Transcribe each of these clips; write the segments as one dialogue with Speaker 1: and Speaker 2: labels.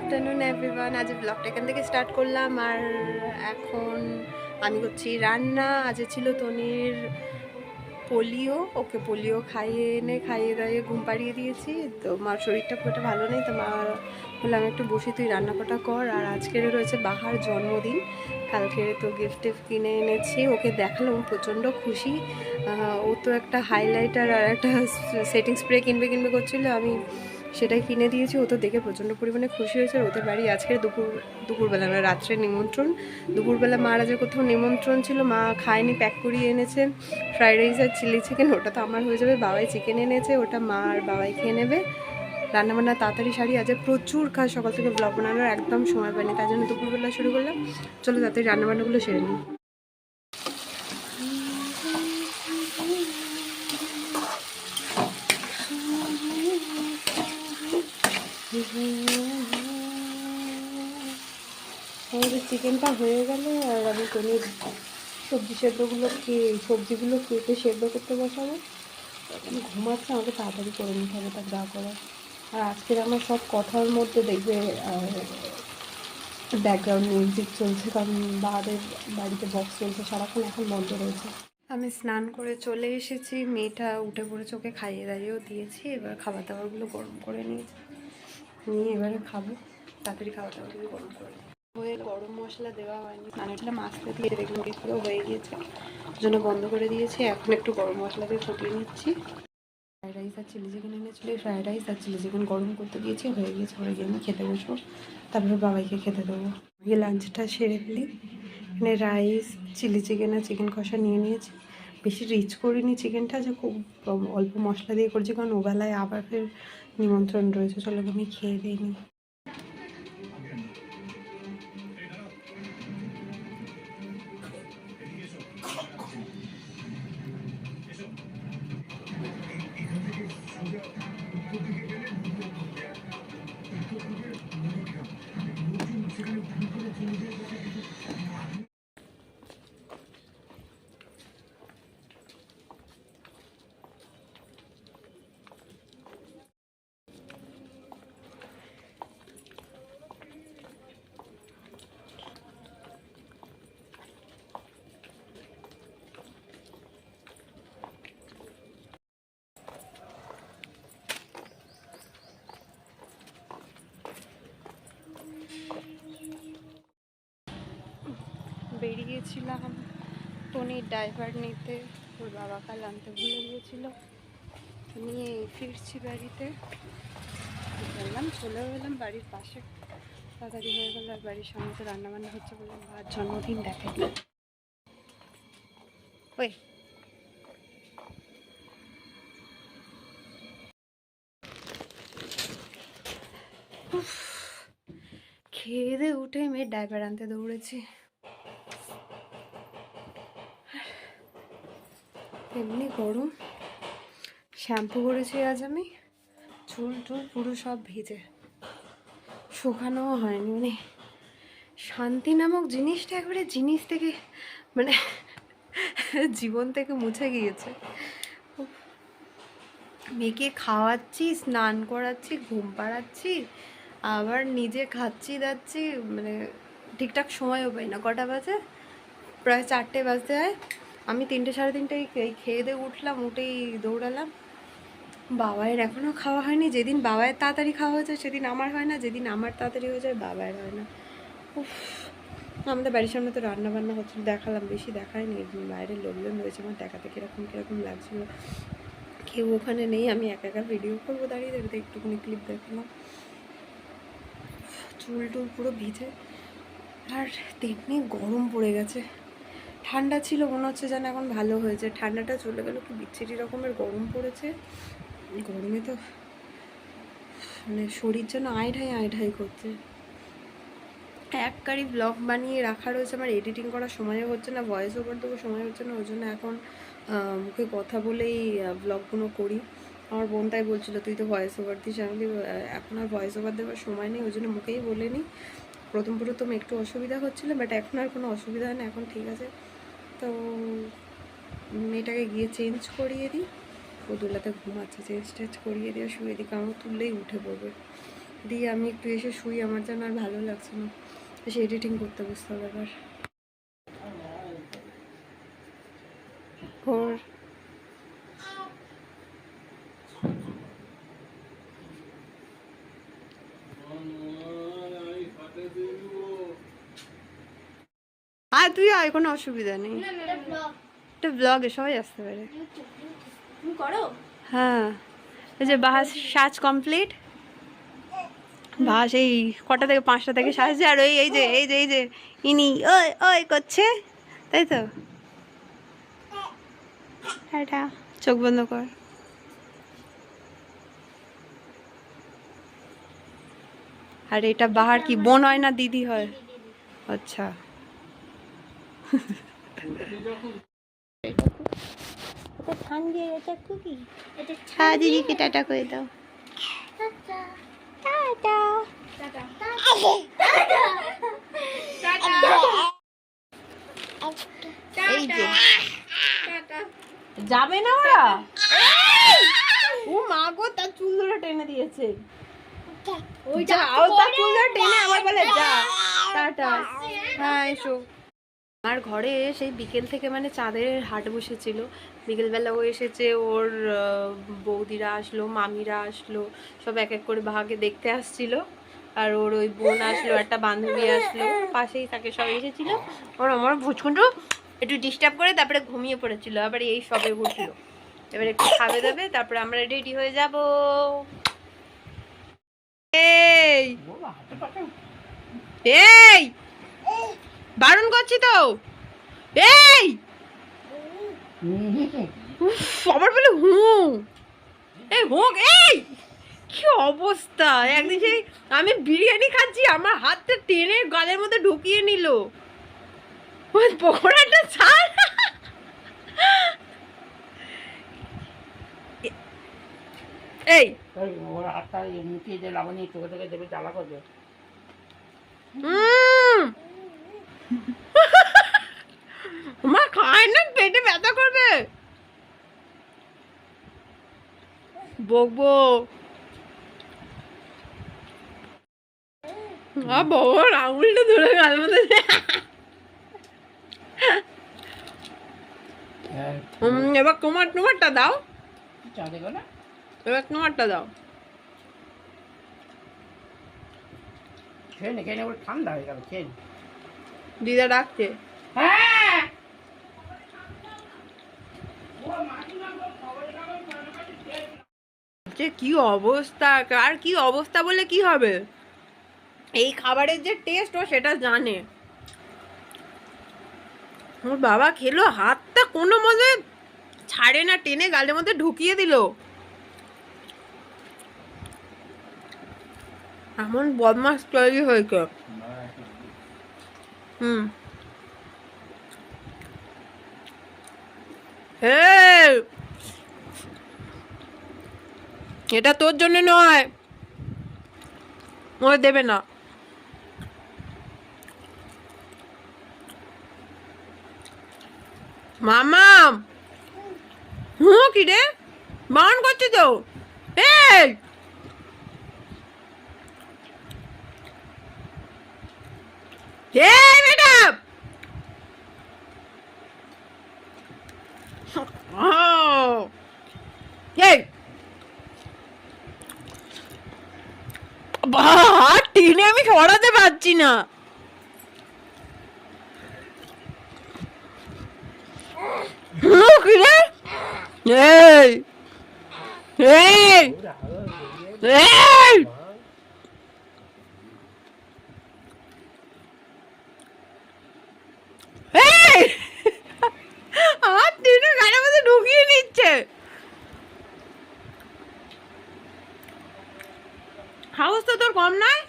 Speaker 1: Afternoon everyone. আজ ব্লগটা এখান থেকে স্টার্ট করলাম। আর এখন আমি করছি রান্না। আজ ছিল তনির পোলিও, ওকে পোলিও খাইয়ে দাইয়ে ঘুম পাড়িয়ে দিয়েছি। তো মার শরীরটা খুব একটা ভালো নেই, তো মা বললাম একটু বসে তুই রান্না কটা কর। আর আজকের রয়েছে বাহার জন্মদিন, কালকে তো গিফট টিফট কিনে এনেছি, ওকে দেখালাম, প্রচণ্ড খুশি। ও তো একটা হাইলাইটার আর একটা সেটিং স্প্রে কিনবে করছিল, আমি সেটাই কিনে দিয়েছি। ও তো দেখে প্রচণ্ড পরিমাণে খুশি হয়েছে। ওদের বাড়ি আজকে দুপুরবেলা মানে রাত্রে নিমন্ত্রণ। দুপুরবেলা মহারাজের কোথাও নিমন্ত্রণ ছিল, মা খায়নি, প্যাক করিয়ে এনেছে ফ্রাইড রাইস আর চিলি চিকেন। ওটা তো আমার হয়ে যাবে, বাবাই চিকেন এনেছে, ওটা মা আর বাবাই খেয়ে নেবে। রান্নাবান্না তাড়াতাড়ি সারি, আজ প্রচুর কাজ, সকাল থেকে ব্লগ বানানোর একদম সময় পাইনি, তাই জন্য দুপুরবেলা শুরু করলাম। চলো তাড়াতাড়ি রান্নাবান্নাগুলো সেরে নিই। আমাদের চিকেনটা হয়ে গেল আর আমি পনির সবজিগুলো কেটে সেদ্ধ করতে বসাবো। ঘুমাচ্ছে, আমাকে তাড়াতাড়ি করে নিতে হবে তার যা করার। আর আজকের আমার সব কথার মধ্যে দেখবে ব্যাকগ্রাউন্ড মিউজিক চলছে, কারণ বাদের বাড়িতে বক্স চলছে সারাক্ষণ, এখন বন্ধ রয়েছে। আমি স্নান করে চলে এসেছি, মেয়েটা উঠে পড়েছে, ওকে খাইয়ে দাইয়েও দিয়েছি। এবার খাবার দাবারগুলো গরম করে নিয়ে এবারে খাবো। তাড়াতাড়ি খাবার দাবারগুলো গরম করে হয়ে গরম মশলা দেওয়া হয়নি, স্নানটা মাছটা দিয়ে দেখলাম পুরো হয়ে গিয়েছে, জন্য বন্ধ করে দিয়েছি। এখন একটু গরম মশলা দিয়ে ফুটিয়ে নিচ্ছি। ফ্রাইড রাইস আর চিলি চিকেন এনেছিল, ফ্রাইড রাইস আর চিলি চিকেন গরম করতে দিয়েছি, হয়ে গিয়েছে। হয়ে গিয়ে আমি খেতে বসবো, তারপরে বাবাইকে খেতে দেবো। গিয়ে লাঞ্চটা সেরে ফেলি। এখানে রাইস, চিলি চিকেন আর চিকেন কষা নিয়ে নিয়েছি। বেশি রিচ করিনি চিকেনটা, যে খুব অল্প মশলা দিয়ে করছি, কারণ ওবেলায় আবার ফের নিমন্ত্রণ রয়েছে। চলো আমি খেয়ে দিইনি। বেরিয়েছিলাম টনির ড্রাইভার নিতে, ওর বাবা কাল আনতে ভুলে গিয়েছিলো, নিয়ে ফিরছি বাড়িতে। বললাম চলেও এলাম বাড়ির পাশে, তাড়াতাড়ি হয়ে গেল। আর বাড়ির সামনে তো রান্নাবান্না হচ্ছে, বললাম আর জন্মদিন দেখে। ওই খেয়ে দিয়ে উঠে মেয়ের ড্রাইভার আনতে দৌড়েছি। এমনি গরম, শ্যাম্পু করেছি আজ আমি, চুল টুল পুরো সব ভিজে, শুকানোও হয়নি। মানে শান্তি নামক জিনিসটা একবারে জিনিস থেকে মানে জীবন থেকে মুছে গিয়েছে। মেয়েকে খাওয়াচ্ছি, স্নান করাচ্ছি, ঘুম পাড়াচ্ছি, আবার নিজে খাচ্ছি দাচ্ছি, মানে ঠিকঠাক সময়ও পাই না। কটা বাজে? প্রায় 4টে বাজতে হয়। আমি 3টে সাড়ে 3টায় খেয়ে দিয়ে উঠলাম, উঠেই দৌড়ালাম। বাবায়ের এখনও খাওয়া হয়নি। যেদিন বাবায়ের তাড়াতাড়ি খাওয়া হয়েছে সেদিন আমার হয় না, যেদিন আমার তাড়াতাড়ি হয়ে যায় বাবায়ের হয় না। উফ, আমাদের বাড়ির সামনে তো রান্না বান্না হচ্ছিল, দেখালাম, বেশি দেখায়নি। বাইরের লোকজন রয়েছে, আমার দেখাতে কীরকম লাগছিলো। কেউ ওখানে নেই, আমি একা একা ভিডিও করবো দাঁড়িয়ে দাঁড়িয়ে, একটুখানি ক্লিপ দেখালাম। চুল টুল পুরো ভিজে, আর তেমনি গরম পড়ে গেছে। ঠান্ডা ছিল, মনে হচ্ছে যেন এখন ভালো হয়েছে, ঠান্ডাটা চলে গেল, কি বিচ্ছিরি রকমের গরম পড়েছে। গরমে তো মানে শরীর যেন আয় করছে। এক গাড়ি ব্লগ বানিয়ে রাখা রয়েছে, আমার এডিটিং করার সময়ও হচ্ছে না, ভয়েস ওভার দেবো সময় হচ্ছে না, ওই জন্য এখন মুখে কথা বলেই ব্লগগুলো করি। আমার বোন তাই বলছিল তুই তো ভয়েস ওভার দিস, আমি এখন আর ভয়েস ওভার দেওয়ার সময় নেই, ওই জন্য মুখেই বলে নিই। প্রথম একটু অসুবিধা হচ্ছিলো, বাট এখন আর কোনো অসুবিধা হয় না, এখন ঠিক আছে। তো মেয়েটাকে গিয়ে চেঞ্জ করিয়ে দিই, ও দোলাতে ঘুমাচ্ছে, চেঞ্জ টেঞ্জ করিয়ে দিয়ে শুয়ে দিই, কারণ তুললেই উঠে পড়বে। দিয়ে আমি একটু এসে শুই, আমার যেন আর ভালো লাগছে না, এসে এডিটিং করতে বসতে হবে আবার। আর তুই আয়, কোনো অসুবিধা নেই, এটা ব্লগে সবাই আসতে পারে। হ্যাঁ, এই যে বাহার সাজ কমপ্লিট। বাস এই কটা থেকে 5টা থেকে সাজছে, আর ওই এই যে এই যে এই যে ইনি ওই ওই করছে, তাই তো। এটা চোখ বন্ধ কর। আর এটা বাহার কি বোন হয় না দিদি হয়? আচ্ছা। হ্যাঁ, দিদিকে টাটা করে দাও। টাটা। এই যে যাবে না ওরা। ও মা গো, তার চুল ধরে টেনে দিয়েছে। যাও, তার চুল ধরে টেনে আমার বলে যা টাটা। হ্যাঁ এসো। আমার ঘরে সেই বিকেল থেকে মানে চাঁদের হাট বসেছিল, বিকেলবেলা ও এসেছে, ওর বৌদিরা আসলো, মামিরা আসলো, সব এক এক করে বাহাকে দেখতে আসছিল। আর ওর ওই বোন আসলো, একটা বান্ধবী আসলো, পাশেই থাকে, সব এসেছিল। ওর আমার ভুচকুন্ডু একটু ডিস্টার্ব করে তারপরে ঘুমিয়ে পড়েছিল, আবার এই সবে উঠলো। এবার একটু খাবে দেবে, তারপরে আমরা রেডি হয়ে যাব। এই এই বারণ করছি তো। এই আবার বলে হুঁ, এই হোক। এই কি অবস্থা! একদিন সেই আমি বিরিয়ানি খাচ্ছি, আমার হাতটা টেনে গালের মধ্যে ঢুকিয়ে নিল। ওই পকোড়াটা ছাড়। এই
Speaker 2: ওর হাতটা মুখিয়ে দিয়ে লাবণী চোখে থেকে দেবে, জ্বালা করবে।
Speaker 1: মা খায় না, পেটে ব্যথা করবে। বকবো বাবার আঙুলটা ধরে গালের মধ্যে। এবার তোমারটা দাও, এবার তোমারটা দাও।
Speaker 2: খেয়ে নে, খেয়ে নে, ওর ঠান্ডা হয়ে গেল, খেয়ে নে।
Speaker 1: দিদা ডাকছে।
Speaker 2: হ্যাঁ
Speaker 1: যে কি অবস্থা, আর কি অবস্থা বলে কি হবে, এই খাবারের যে টেস্ট ও সেটা জানে। ওর বাবা খেলো, হাতটা কোনো মতে ছাড়ে না, টেনে গালের মধ্যে ঢুকিয়ে দিল। এমন বদমাস তৈরি হয়েছে। এটা তোর জন্য নয়, ওই দেবে না। মামা কি রে, বারণ করছি তো। এই ম্যাডাম, এই টিনে আমি সরাতে পারছি না। কি রে, এই এই এই আর টিনে গাড়ির মধ্যে ঢুকিয়ে নিচ্ছে। হাউস তো তোর কম নয়।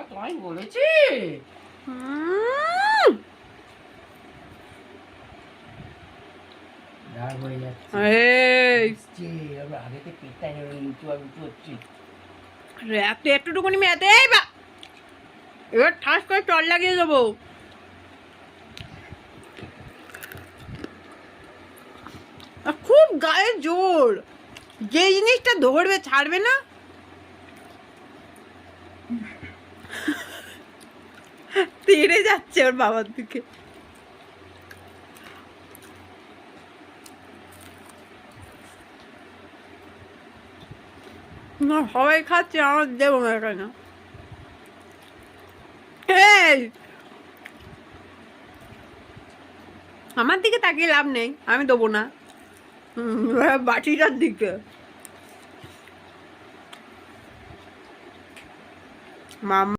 Speaker 2: তোমায় বলেছি
Speaker 1: একটুটুকুনি মেয়াতে এবার ঠাস করে চল লাগিয়ে দেবো। খুব গায়ে জোর, যে জিনিসটা ধরবে ছাড়বে না, তেড়ে যাচ্ছে ওর বাবার দিকে। না সবাই খাচ্ছে, আমার দেবো না কেন? এই, আমার দিকে তাকিয়ে লাভ নেই, আমি দেবো না। বাটিটার দিকে মাম